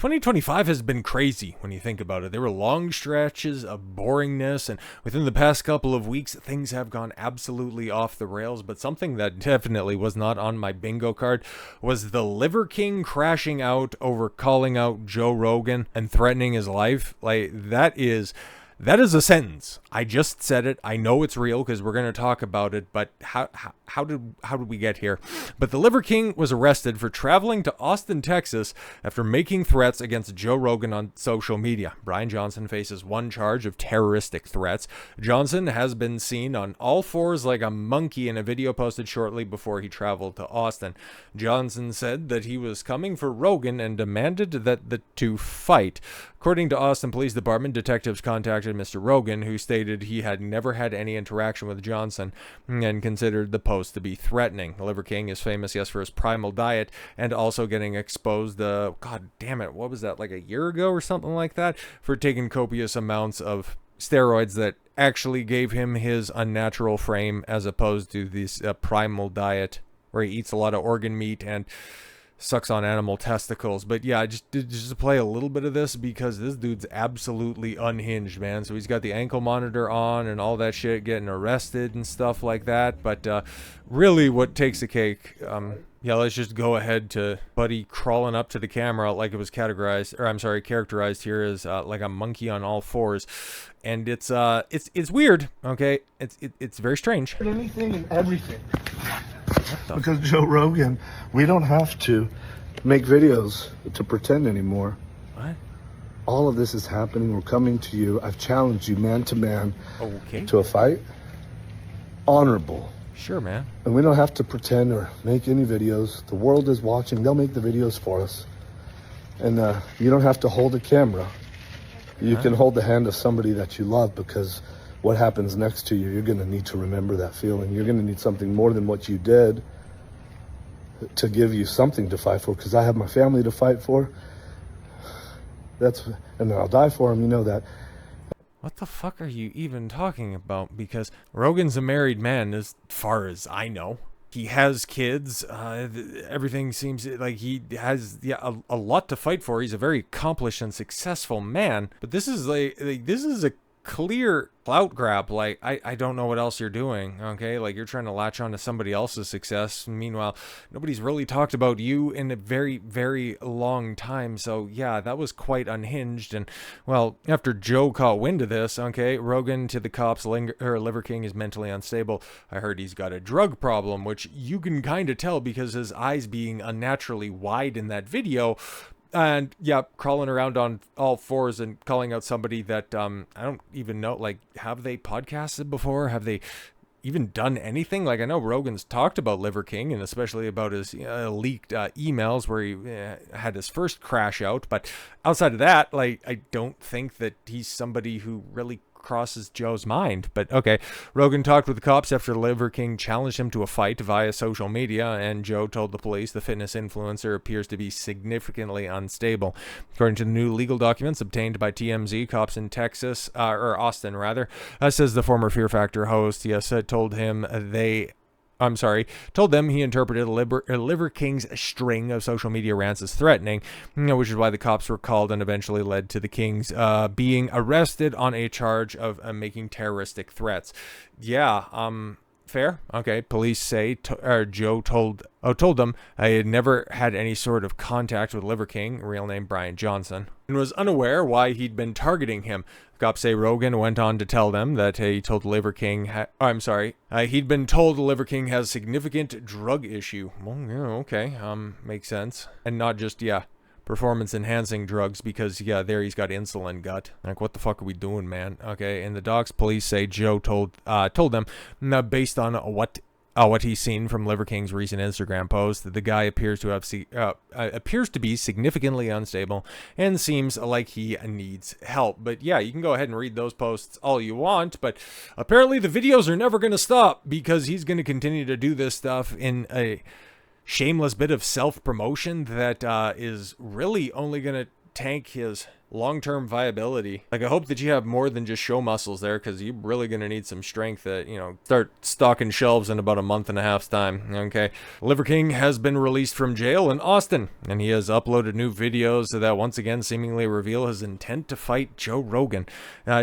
2025 has been crazy when you think about it. There were long stretches of boringness, and within the past couple of weeks, things have gone absolutely off the rails. But something that definitely was not on my bingo card was the Liver King crashing out over calling out Joe Rogan and threatening his life. Like, that is a sentence. I just said it. I know it's real because we're going to talk about it, but how did we get here? But the Liver King was arrested for traveling to Austin, Texas after making threats against Joe Rogan on social media. Brian Johnson faces one charge of terroristic threats. Johnson has been seen on all fours like a monkey in a video posted shortly before he traveled to Austin. Johnson said that he was coming for Rogan and demanded that the two fight. According to Austin Police Department, detectives contacted Mr. Rogan, who stated he had never had any interaction with Johnson and considered the post to be threatening. The Liver King is famous, yes, for his primal diet and also getting exposed, God damn it, what was that, like a year ago or something like that, for taking copious amounts of steroids that actually gave him his unnatural frame as opposed to this primal diet where he eats a lot of organ meat and sucks on animal testicles. But yeah, just to play a little bit of this because this dude's absolutely unhinged, man. So he's got the ankle monitor on and all that shit, getting arrested and stuff like that. But really what takes the cake, yeah, let's just go ahead to Buddy crawling up to the camera like it was characterized here as like a monkey on all fours. And it's weird, okay? It's very strange. Anything and everything. Because Joe Rogan, we don't have to make videos to pretend anymore. What? All of this is happening. We're coming to you. I've challenged you man to man to a fight. Honorable. Sure, man. And we don't have to pretend or make any videos. The world is watching. They'll make the videos for us. And you don't have to hold a camera. You can hold the hand of somebody that you love, because what happens next to you, you're going to need to remember that feeling. You're going to need something more than what you did to give you something to fight for, because I have my family to fight for. And I'll die for them, you know that. What the fuck are you even talking about? Because Rogan's a married man as far as I know. He has kids. Everything seems like he has a lot to fight for. He's a very accomplished and successful man. But this is like this is a clear clout grab. Like, I don't know what else you're doing, okay? Like, you're trying to latch on to somebody else's success. Meanwhile, nobody's really talked about you in a very, very long time. So, yeah, that was quite unhinged. And, well, after Joe caught wind of this, okay, Rogan to the cops, Liver King is mentally unstable. I heard he's got a drug problem, which you can kind of tell because his eyes being unnaturally wide in that video. And yeah, crawling around on all fours and calling out somebody that I don't even know. Like, have they podcasted before? Have they even done anything? Like, I know Rogan's talked about Liver King and especially about his leaked emails where he had his first crash out. But outside of that, like, I don't think that he's somebody who really crosses Joe's mind. But okay, Rogan talked with the cops after Liver King challenged him to a fight via social media, and Joe told the police the fitness influencer appears to be significantly unstable. According to the new legal documents obtained by TMZ, cops in Texas, or Austin rather, says the former Fear Factor host, yes, told them he interpreted Liver King's string of social media rants as threatening, which is why the cops were called and eventually led to the Kings being arrested on a charge of making terroristic threats. Yeah, fair. Okay, police say Joe told them I had never had any sort of contact with Liver King, real name Brian Johnson, and was unaware why he'd been targeting him. Cops say Rogan went on to tell them that he told Liver King, he'd been told Liver King has significant drug issue. Well, yeah, okay, makes sense. And not just, performance-enhancing drugs, because, there he's got insulin gut. Like, what the fuck are we doing, man? Okay, and the docs police say Joe told them, based on what he's seen from Liver King's recent Instagram post, that the guy appears to be significantly unstable and seems like he needs help. But yeah, you can go ahead and read those posts all you want, but apparently the videos are never going to stop because he's going to continue to do this stuff in a shameless bit of self-promotion that is really only going to tank his long-term viability. Like, I hope that you have more than just show muscles there, because you're really going to need some strength that, start stocking shelves in about a month and a half's time, okay? Liver King has been released from jail in Austin, and he has uploaded new videos that once again seemingly reveal his intent to fight Joe Rogan.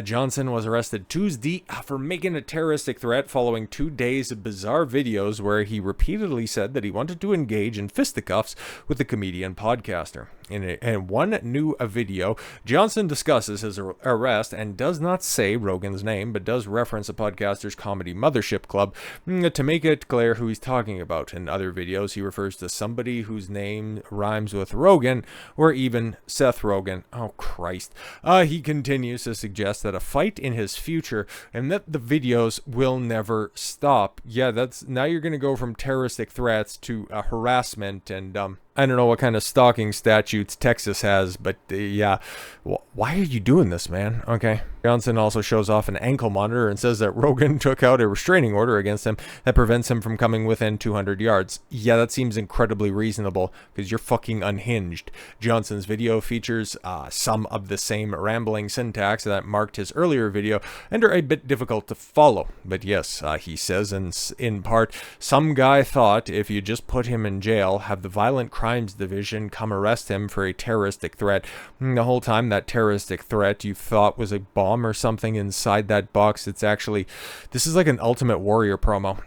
Johnson was arrested Tuesday for making a terroristic threat following 2 days of bizarre videos where he repeatedly said that he wanted to engage in fisticuffs with the comedian podcaster. In one new video, Johnson discusses his arrest and does not say Rogan's name, but does reference the podcaster's comedy mothership club to make it clear who he's talking about. In other videos, he refers to somebody whose name rhymes with Rogan, or even Seth Rogan. Oh, Christ. He continues to suggest that a fight in his future and that the videos will never stop. Yeah, now you're going to go from terroristic threats to harassment and, I don't know what kind of stalking statutes Texas has, but yeah, why are you doing this, man? Okay. Johnson also shows off an ankle monitor and says that Rogan took out a restraining order against him that prevents him from coming within 200 yards. Yeah, that seems incredibly reasonable because you're fucking unhinged. Johnson's video features some of the same rambling syntax that marked his earlier video and are a bit difficult to follow. But yes, he says in part, some guy thought if you just put him in jail, have the Violent Crimes Division come arrest him for a terroristic threat. The whole time that terroristic threat you thought was a bomb or something inside that box. This is like an Ultimate Warrior promo.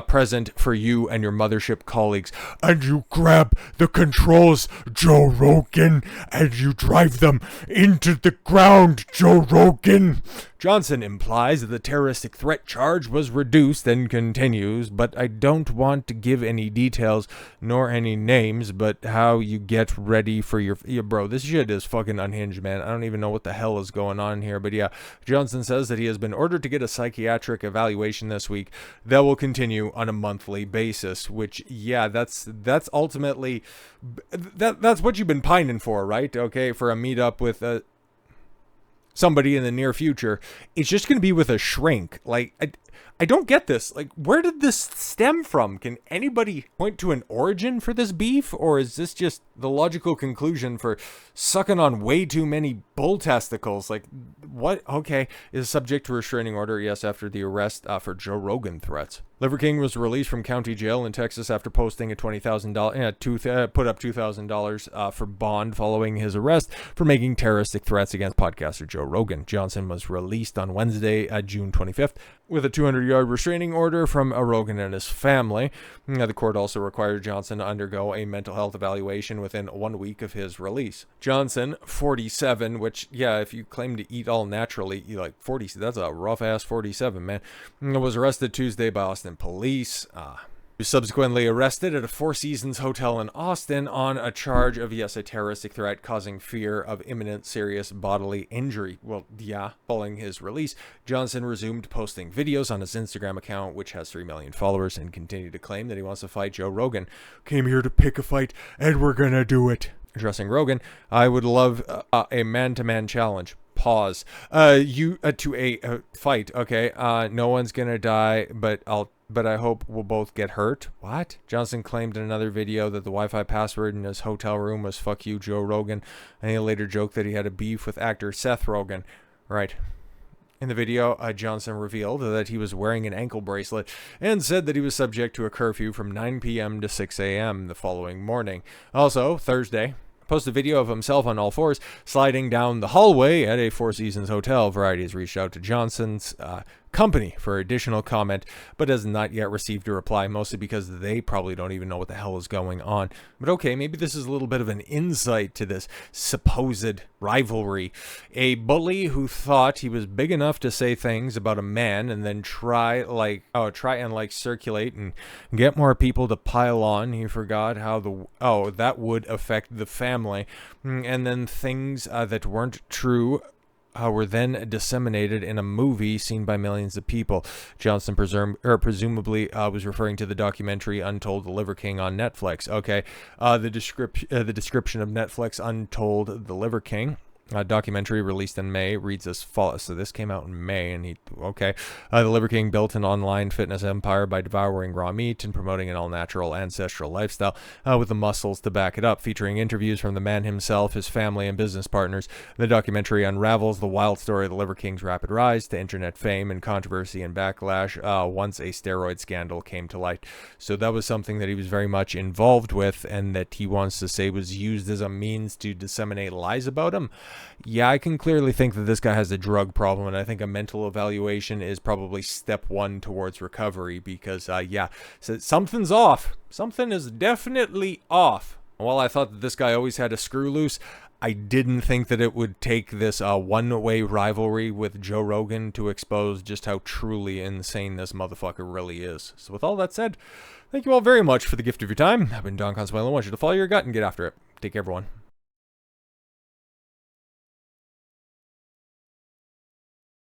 Present for you and your mothership colleagues. And you grab the controls, Joe Rogan, and you drive them into the ground, Joe Rogan. Johnson implies that the terroristic threat charge was reduced and continues, but I don't want to give any details nor any names, but how you get ready for your bro, this shit is fucking unhinged, man. I don't even know what the hell is going on here, but yeah, Johnson says that he has been ordered to get a psychiatric evaluation this week that will continue on a monthly basis, which, yeah, that's ultimately, that's what you've been pining for, right? Okay, for a meetup with somebody in the near future. It's just going to be with a shrink. Like, I don't get this. Like, where did this stem from? Can anybody point to an origin for this beef? Or is this just the logical conclusion for sucking on way too many bull testicles? Like, what? Okay, is subject to restraining order, yes, after the arrest for Joe Rogan threats. Liver King was released from county jail in Texas after posting a $20,000, put up $2,000 for bond following his arrest for making terroristic threats against podcaster Joe Rogan. Johnson was released on Wednesday, June 25th, with a 200-yard restraining order from Rogan and his family. The court also required Johnson to undergo a mental health evaluation within 1 week of his release. Johnson, 47, which, yeah, if you claim to eat all naturally, you like 40, that's a rough-ass 47, man, was arrested Tuesday by Austin police. He was subsequently arrested at a Four Seasons hotel in Austin on a charge of, yes, a terroristic threat causing fear of imminent serious bodily injury. Well, yeah, following his release, Johnson resumed posting videos on his Instagram account, which has 3 million followers, and continued to claim that he wants to fight Joe Rogan. Came here to pick a fight, and we're gonna do it. Addressing Rogan, I would love a man-to-man challenge. Pause. To a fight, okay? No one's gonna die, but I hope we'll both get hurt. What? Johnson claimed in another video that the Wi-Fi password in his hotel room was "fuck you, Joe Rogan," and he later joked that he had a beef with actor Seth Rogan. Right. In the video, Johnson revealed that he was wearing an ankle bracelet and said that he was subject to a curfew from 9 p.m. to 6 a.m. the following morning. Also, Thursday, posted a video of himself on all fours sliding down the hallway at a Four Seasons hotel. Variety has reached out to Johnson's company for additional comment, but has not yet received a reply, mostly because they probably don't even know what the hell is going on. But okay, maybe this is a little bit of an insight to this supposed rivalry. A bully who thought he was big enough to say things about a man and then try and circulate and get more people to pile on. He forgot how that would affect the family, and then things that weren't true were then disseminated in a movie seen by millions of people. Johnson presumably was referring to the documentary Untold: The Liver King on Netflix. Okay, the description of Netflix Untold: The Liver King. Documentary released in May reads as follows. So this came out in May, and the Liver King built an online fitness empire by devouring raw meat and promoting an all-natural ancestral lifestyle with the muscles to back it up, featuring interviews from the man himself, his family, and business partners. The documentary unravels the wild story of the Liver King's rapid rise to internet fame and controversy and backlash once a steroid scandal came to light. So that was something that he was very much involved with, and that he wants to say was used as a means to disseminate lies about him. Yeah, I can clearly think that this guy has a drug problem, and I think a mental evaluation is probably step one towards recovery, because, so something's off. Something is definitely off. While I thought that this guy always had a screw loose, I didn't think that it would take this one-way rivalry with Joe Rogan to expose just how truly insane this motherfucker really is. So with all that said, thank you all very much for the gift of your time. I've been Don Consuelo. I want you to follow your gut and get after it. Take care, everyone.